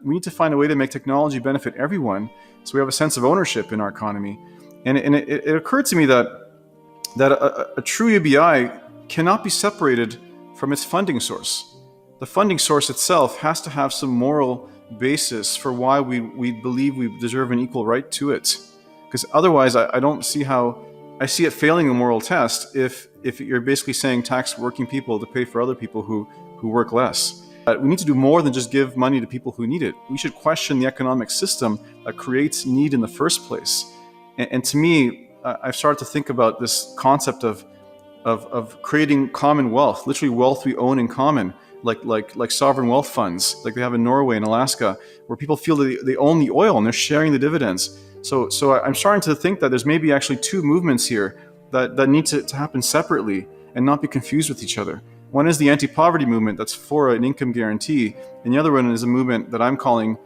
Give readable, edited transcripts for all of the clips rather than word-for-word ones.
We need to find a way to make technology benefit everyone, so we have a sense of ownership in our economy. And it occurred to me that a true UBI cannot be separated from its funding source. The funding source itself has to have some moral basis for why we believe we deserve an equal right to it. Because otherwise, I don't see how, I see it failing a moral test if you're basically saying tax working people to pay for other people who work less. We need to do more than just give money to people who need it. We should question the economic system that creates need in the first place. And to me, I've started to think about this concept of creating common wealth, literally wealth we own in common, like sovereign wealth funds, like they have in Norway and Alaska, where people feel that they own the oil and they're sharing the dividends. So I'm starting to think that there's maybe actually two movements here that need to happen separately and not be confused with each other. One is the anti-poverty movement that's for an income guarantee, and the other one is a movement that I'm calling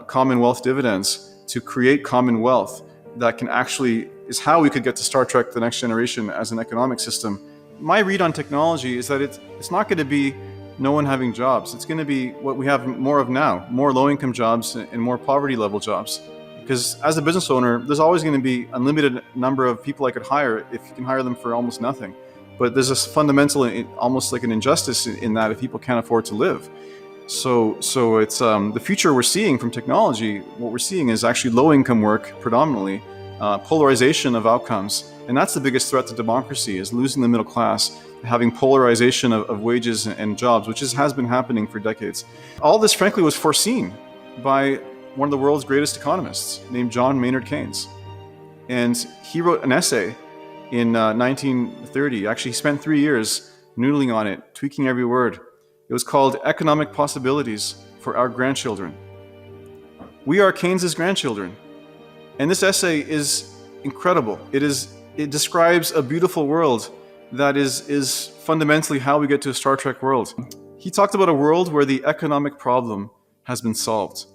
Commonwealth Dividends, to create common wealth that can actually, is how we could get to Star Trek: The Next Generation as an economic system. My read on technology is that it's not going to be no one having jobs. It's going to be what we have more of now, more low-income jobs and more poverty-level jobs. Because as a business owner, there's always going to be unlimited number of people I could hire if you can hire them for almost nothing. But there's a fundamental, almost like an injustice in that if people can't afford to live. So it's the future we're seeing from technology. What we're seeing is actually low-income work predominantly, polarization of outcomes, and that's the biggest threat to democracy: is losing the middle class, having polarization of wages and jobs, which has been happening for decades. All this, frankly, was foreseen by one of the world's greatest economists named John Maynard Keynes, and he wrote an essay in 1930. Actually, he spent 3 years noodling on it, tweaking every word. It was called Economic Possibilities for Our Grandchildren. We are Keynes's grandchildren. And this essay is incredible. It describes a beautiful world that is fundamentally how we get to a Star Trek world. He talked about a world where the economic problem has been solved.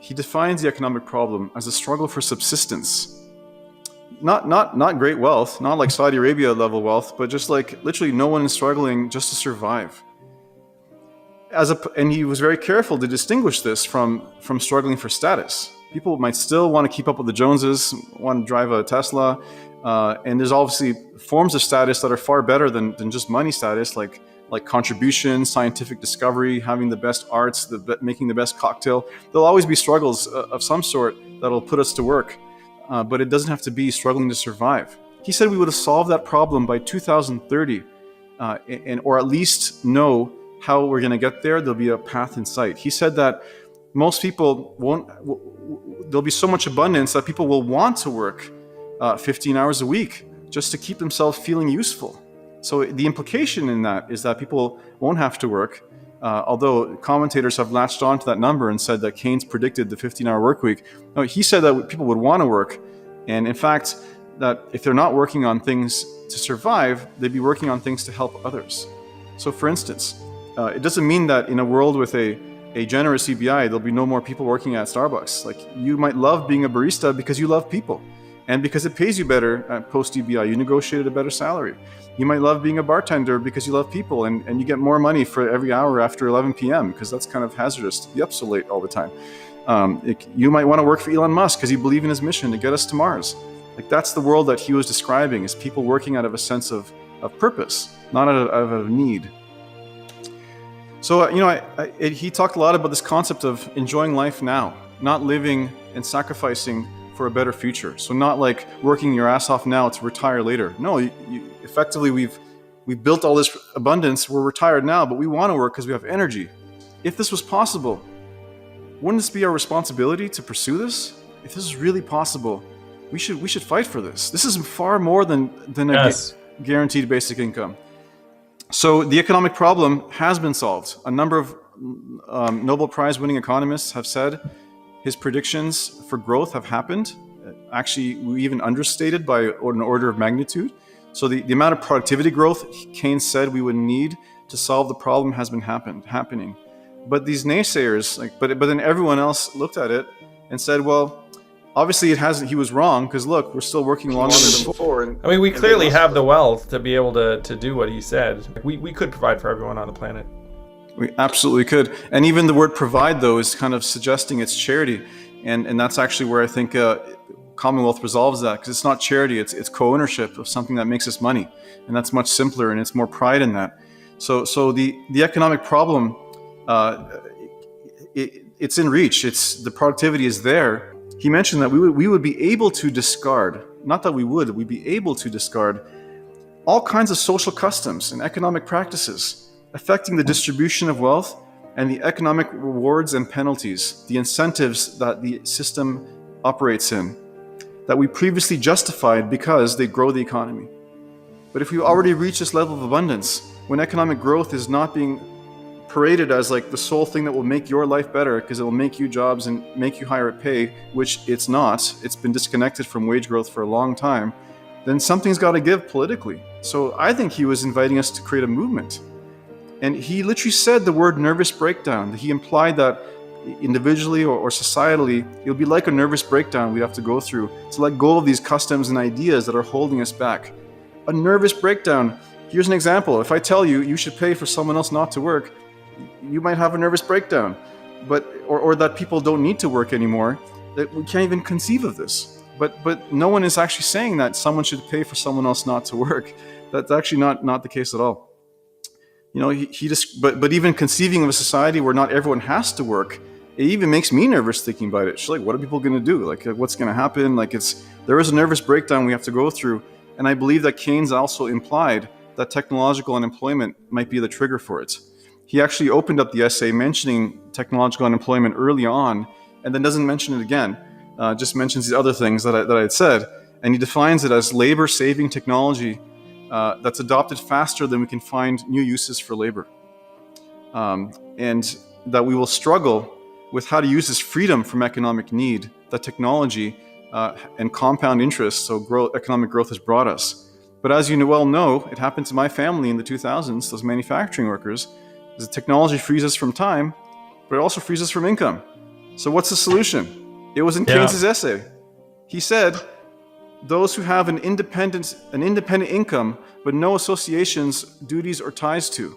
He defines the economic problem as a struggle for subsistence. Not great wealth, not like Saudi Arabia level wealth, but just like literally no one is struggling just to survive. And he was very careful to distinguish this from struggling for status. People might still want to keep up with the Joneses, want to drive a Tesla, and there's obviously forms of status that are far better than just money status, like contribution, scientific discovery, having the best arts, making the best cocktail. There'll always be struggles of some sort that'll put us to work. But it doesn't have to be struggling to survive. He said we would have solved that problem by 2030, or at least know how we're going to get there. There'll be a path in sight. He said that most people there'll be so much abundance that people will want to work 15 hours a week just to keep themselves feeling useful. So the implication in that is that people won't have to work, although commentators have latched on to that number and said that Keynes predicted the 15-hour work week. No, he said that people would want to work, and in fact, that if they're not working on things to survive, they'd be working on things to help others. So for instance, it doesn't mean that in a world with a generous UBI, there'll be no more people working at Starbucks. Like, you might love being a barista because you love people, and because it pays you better at post-UBI, you negotiated a better salary. You might love being a bartender because you love people, and you get more money for every hour after 11 p.m. because that's kind of hazardous to be up so late all the time. You might want to work for Elon Musk because you believe in his mission to get us to Mars. Like, that's the world that he was describing, is people working out of a sense of purpose, not out of need. So, he talked a lot about this concept of enjoying life now, not living and sacrificing for a better future. So not like working your ass off now to retire later. No, effectively we've built all this abundance. We're retired now, but we want to work because we have energy. If this was possible, wouldn't this be our responsibility to pursue this? If this is really possible, we should fight for this. This is far more than yes, a guaranteed basic income. So the economic problem has been solved. A number of Nobel Prize winning economists have said his predictions for growth have happened. Actually, we even understated by an order of magnitude. So the amount of productivity growth Keynes said we would need to solve the problem has been happening. But these naysayers, but then everyone else looked at it and said, well, obviously it hasn't. He was wrong, because look, we're still working longer than before. I mean, we clearly have the wealth to be able to do what he said. We could provide for everyone on the planet. We absolutely could. And even the word provide, though, is kind of suggesting it's charity. And that's actually where I think Commonwealth resolves that, because it's not charity, it's co-ownership of something that makes us money. And that's much simpler, and it's more pride in that. So the economic problem, it's in reach. The productivity is there. He mentioned that we would be able to discard, not that we'd be able to discard all kinds of social customs and economic practices affecting the distribution of wealth and the economic rewards and penalties, the incentives that the system operates in, that we previously justified because they grow the economy. But if we already reach this level of abundance, when economic growth is not being paraded as like the sole thing that will make your life better because it will make you jobs and make you higher pay, which it's not, it's been disconnected from wage growth for a long time, then something's got to give politically. So I think he was inviting us to create a movement. And he literally said the word nervous breakdown. He implied that individually or societally, it'll be like a nervous breakdown we'd have to go through to let go of these customs and ideas that are holding us back. A nervous breakdown. Here's an example. If I tell you you should pay for someone else not to work, you might have a nervous breakdown. Or that people don't need to work anymore. That we can't even conceive of this. But no one is actually saying that someone should pay for someone else not to work. That's actually not the case at all. You know, but even conceiving of a society where not everyone has to work, it even makes me nervous thinking about it. It's like, what are people going to do? Like, what's going to happen? Like, there is a nervous breakdown we have to go through. And I believe that Keynes also implied that technological unemployment might be the trigger for it. He actually opened up the essay mentioning technological unemployment early on, and then doesn't mention it again. Just mentions these other things that I had said. And he defines it as labor-saving technology that's adopted faster than we can find new uses for labor. And that we will struggle with how to use this freedom from economic need that technology and compound interest, so economic growth, has brought us. But as you well know, it happened to my family in the 2000s, those manufacturing workers. The technology frees us from time, but it also frees us from income. So what's the solution? It was in Keynes's essay. He said, those who have an independent income, but no associations, duties, or ties to.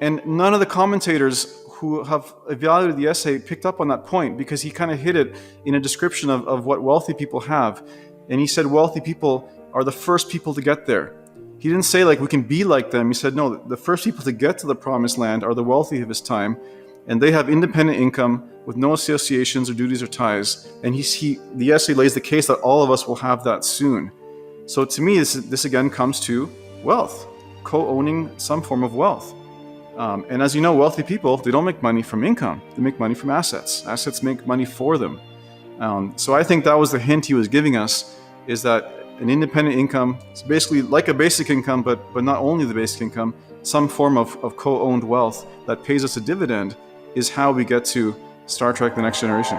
And none of the commentators who have evaluated the essay picked up on that point, because he kind of hit it in a description of what wealthy people have. And he said wealthy people are the first people to get there. He didn't say like we can be like them. He said, no, the first people to get to the promised land are the wealthy of his time, and they have independent income with no associations or duties or ties. And the essay lays the case that all of us will have that soon. So to me, this again comes to wealth, co-owning some form of wealth. And as you know, wealthy people, they don't make money from income. They make money from assets. Assets make money for them. So I think that was the hint he was giving us, is that an independent income, it's basically like a basic income, but not only the basic income, some form of co-owned wealth that pays us a dividend, is how we get to Star Trek: The Next Generation.